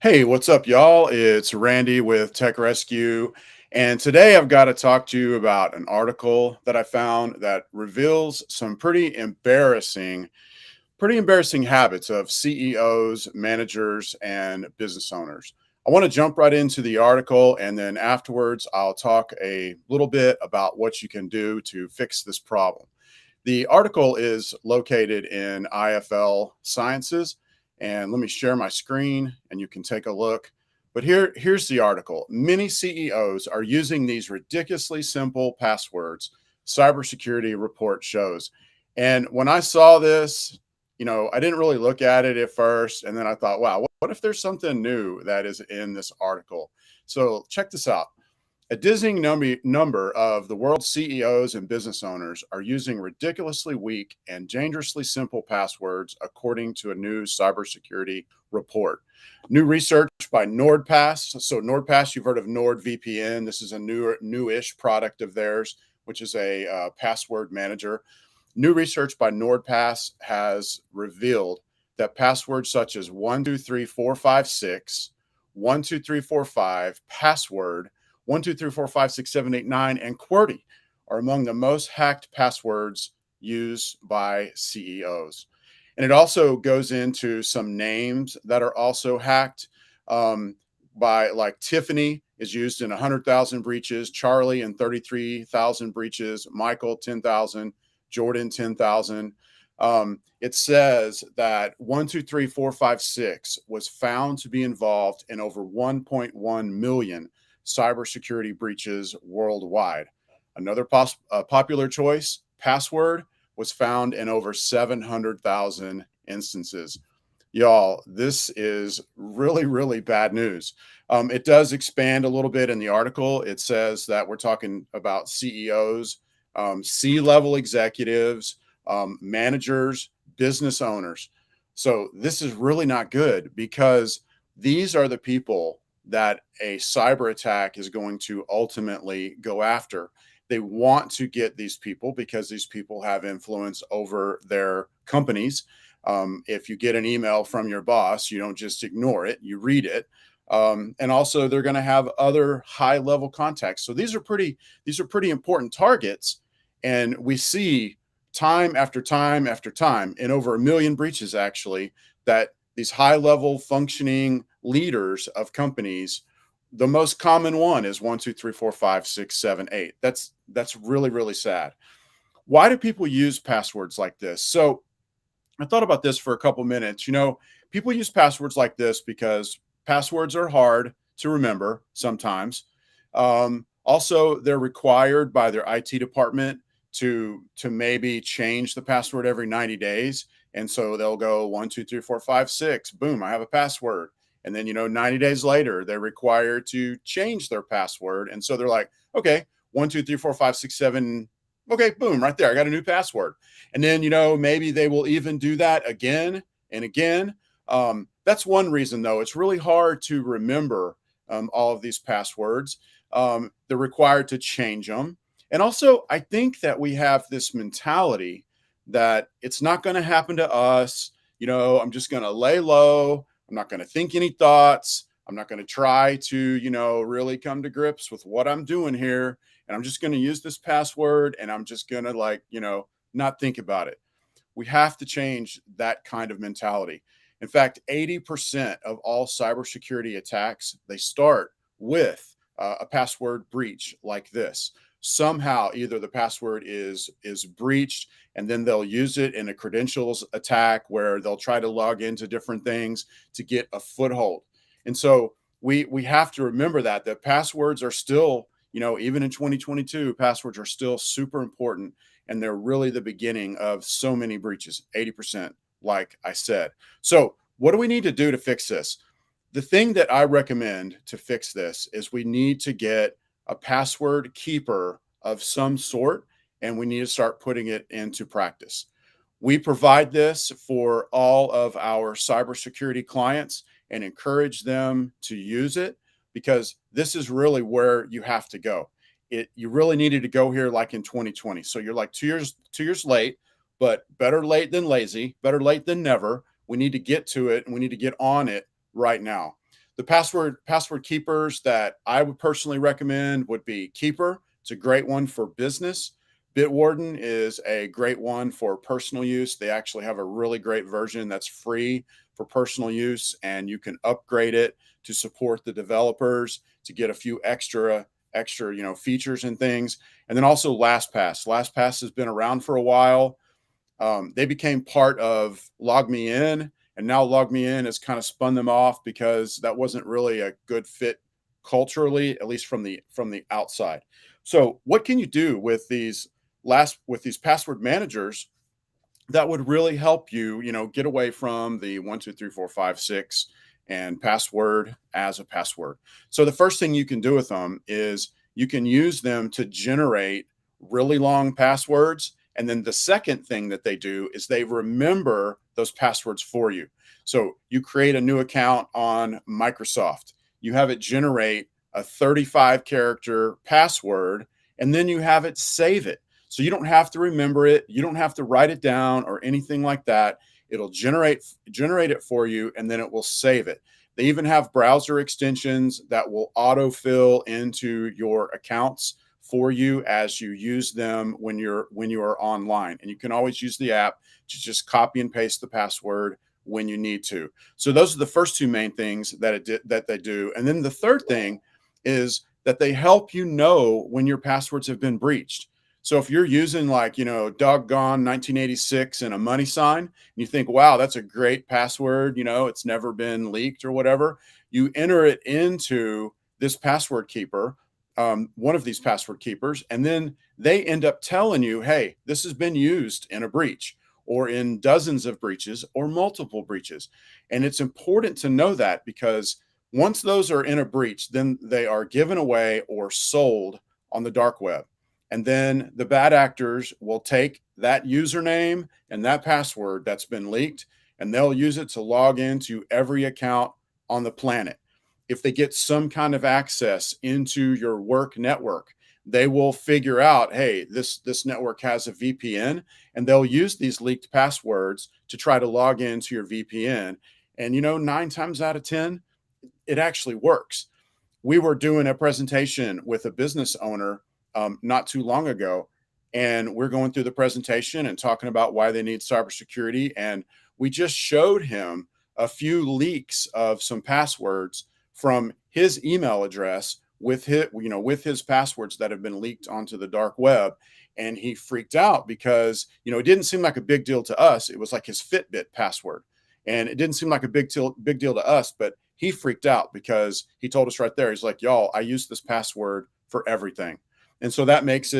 Hey, what's up, y'all? It's Randy with Tech Rescue. And today I've got to talk to you about an article that I found that reveals some pretty embarrassing habits of CEOs, managers, and business owners. I want to jump right into the article, and then afterwards, I'll talk a little bit about what you can do to fix this problem. The article is located in IFL Sciences, and let me share my screen and you can take a look. But here's the article. Many CEOs are using these ridiculously simple passwords, cybersecurity report shows. And when I saw this, I didn't really look at it at first. And then I thought, wow, what if there's something new that is in this article? So check this out. A dizzying number of the world's CEOs and business owners are using ridiculously weak and dangerously simple passwords, according to a new cybersecurity report. New research by NordPass. So NordPass, you've heard of NordVPN. This is a newish product of theirs, which is a password manager. New research by NordPass has revealed that passwords such as 123456, 12345, password 123456789, and QWERTY are among the most hacked passwords used by CEOs. And it also goes into some names that are also hacked. By like Tiffany is used in 100,000 breaches, Charlie in 33,000 breaches, Michael 10,000, Jordan 10,000. It says that 123456 was found to be involved in over 1.1 million cybersecurity breaches worldwide. Another popular choice, password, was found in over 700,000 instances. Y'all, this is really, really bad news. It does expand a little bit in the article. It says that we're talking about CEOs, C-level executives, managers, business owners. So this is really not good because these are the people that a cyber attack is going to ultimately go after. They want to get these people because these people have influence over their companies. If you get an email from your boss, you don't just ignore it, you read it. And also they're going to have other high level contacts. So these are pretty important targets. And we see time after time after time in over a million breaches, actually, that these high level functioning leaders of companies, the most common one is 1234567 8. That's really, really sad. Why do people use passwords like this? So I thought about this for a couple minutes. People use passwords like this because passwords are hard to remember sometimes. Also, they're required by their IT department to maybe change the password every 90 days. And so they'll go 123456, boom, I have a password. And then, 90 days later, they're required to change their password. And so they're like, okay, 1234567. Okay, boom, right there. I got a new password. And then, maybe they will even do that again and again. That's one reason, though. It's really hard to remember all of these passwords. They're required to change them. And also, I think that we have this mentality that it's not going to happen to us. I'm just going to lay low. I'm not going to think any thoughts. I'm not going to try to, really come to grips with what I'm doing here. And I'm just going to use this password and I'm just going to not think about it. We have to change that kind of mentality. In fact, 80% of all cybersecurity attacks, they start with a password breach like this. Somehow, either the password is breached, and then they'll use it in a credentials attack where they'll try to log into different things to get a foothold. And so we have to remember that passwords are still, even in 2022, passwords are still super important, and they're really the beginning of so many breaches, 80%, like I said. So what do we need to do to fix this? The thing that I recommend to fix this is we need to get a password keeper of some sort, and we need to start putting it into practice. We provide this for all of our cybersecurity clients and encourage them to use it because this is really where you have to go. You really needed to go here like in 2020. So you're like 2 years late, but better late than lazy, better late than never. We need to get to it and we need to get on it right now. The password keepers that I would personally recommend would be Keeper. It's a great one for business. Bitwarden is a great one for personal use. They actually have a really great version that's free for personal use, and you can upgrade it to support the developers to get a few extra features and things. And then also LastPass. LastPass has been around for a while. They became part of LogMeIn, and now LogMeIn has kind of spun them off because that wasn't really a good fit culturally, at least from the outside. So, what can you do with these password managers that would really help you, get away from the 1 2 3 4 5 6 and password as a password? So the first thing you can do with them is you can use them to generate really long passwords. And then the second thing that they do is they remember those passwords for you. So you create a new account on Microsoft, you have it generate a 35 character password, and then you have it save it. So you don't have to remember it. You don't have to write it down or anything like that. It'll generate it for you, and then it will save it. They even have browser extensions that will autofill into your accounts for you as you use them when you are online. And you can always use the app to just copy and paste the password when you need to. So those are the first two main things that they do. And then the third thing is that they help you know when your passwords have been breached. So if you're using like, doggone 1986 and a money sign, and you think, wow, that's a great password, it's never been leaked or whatever, you enter it into this password keeper, one of these password keepers, and then they end up telling you, hey, this has been used in a breach or in dozens of breaches or multiple breaches. And it's important to know that because once those are in a breach, then they are given away or sold on the dark web. And then the bad actors will take that username and that password that's been leaked, and they'll use it to log into every account on the planet. If they get some kind of access into your work network, they will figure out, hey, this network has a VPN, and they'll use these leaked passwords to try to log into your VPN. And 9 times out of 10, it actually works. We were doing a presentation with a business owner not too long ago, and we're going through the presentation and talking about why they need cybersecurity. And we just showed him a few leaks of some passwords from his email address with his passwords that have been leaked onto the dark web. And he freaked out because, it didn't seem like a big deal to us. It was like his Fitbit password. And it didn't seem like a big deal to us, but he freaked out because he told us right there, he's like, y'all, I use this password for everything. And so that makes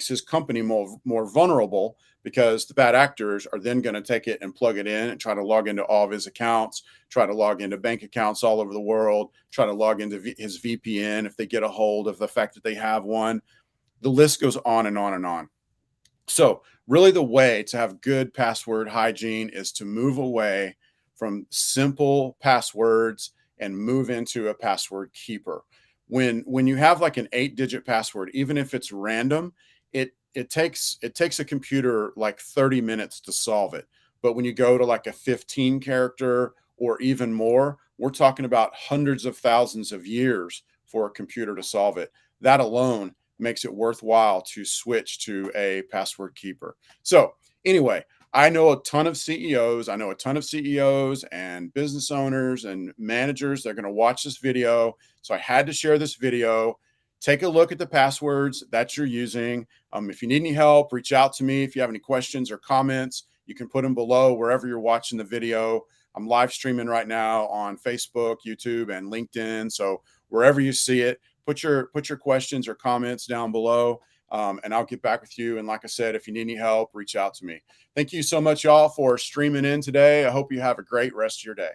his company more vulnerable because the bad actors are then going to take it and plug it in and try to log into all of his accounts, try to log into bank accounts all over the world, try to log into his VPN if they get a hold of the fact that they have one. The list goes on and on and on. So really the way to have good password hygiene is to move away from simple passwords and move into a password keeper. When you have like an 8-digit password, even if it's random, it takes a computer like 30 minutes to solve it. But when you go to like a 15 character or even more, we're talking about hundreds of thousands of years for a computer to solve it. That alone makes it worthwhile to switch to a password keeper. So anyway, I know a ton of CEOs. I know a ton of CEOs and business owners and managers. They're going to watch this video. So I had to share this video. Take a look at the passwords that you're using. If you need any help, reach out to me. If you have any questions or comments, you can put them below wherever you're watching the video. I'm live streaming right now on Facebook, YouTube, and LinkedIn. So wherever you see it, put your questions or comments down below. And I'll get back with you. And like I said, if you need any help, reach out to me. Thank you so much, y'all, for streaming in today. I hope you have a great rest of your day.